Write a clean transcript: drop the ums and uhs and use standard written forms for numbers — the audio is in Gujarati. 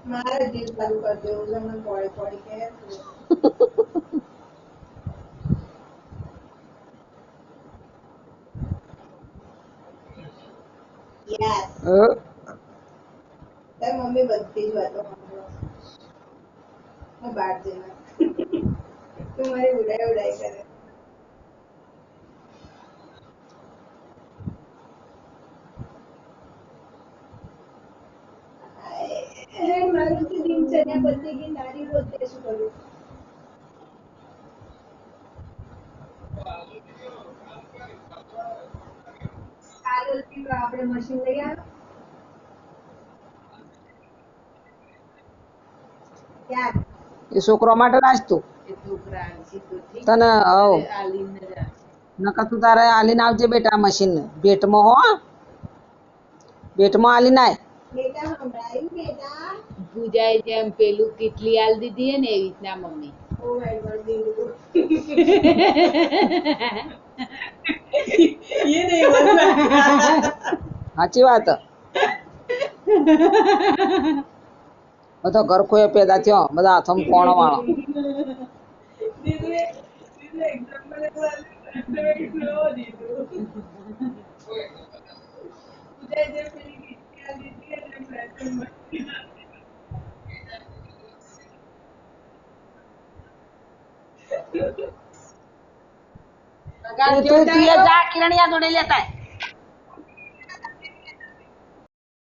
મારા દિલ ચાલુ કરી દેવું છે મને પોળી પોળી કે યસ તારી મમ્મી બધી જ વાતો સાંભળો હું બહાર જઈને તું મારી ઉડાઈ ઉડાઈ કરે મારું તો દિનચર્યા બદલી ગઈ નારી બોલતે શું કરું કાલોલથી આપણે મશીન લઈ આવ્યા ક્યાં એ છોકરો માટે નાચતું તને હવ નકર તું તારે આલીને આવજે બેટા મશીન ભેટમાં હો ભેટમાં આલીને આય બેટા સંભળાયું બેટા પૂજાએ જેમ પેલું કેટલી આલ દીધી હે ને એવી રીતના મમ્મી ઓ માય ગોડ દીધું ये नहीं बनना સાચી વાત બધો ઘર કોઈ પેદા થયો બધા હાથમાં કોણો વાળો एग्जांपल नो दीदू पूजा जब मेरी किटिया दीदी है जब लेसन તું તું જા કિરણિયા જોડે લેતા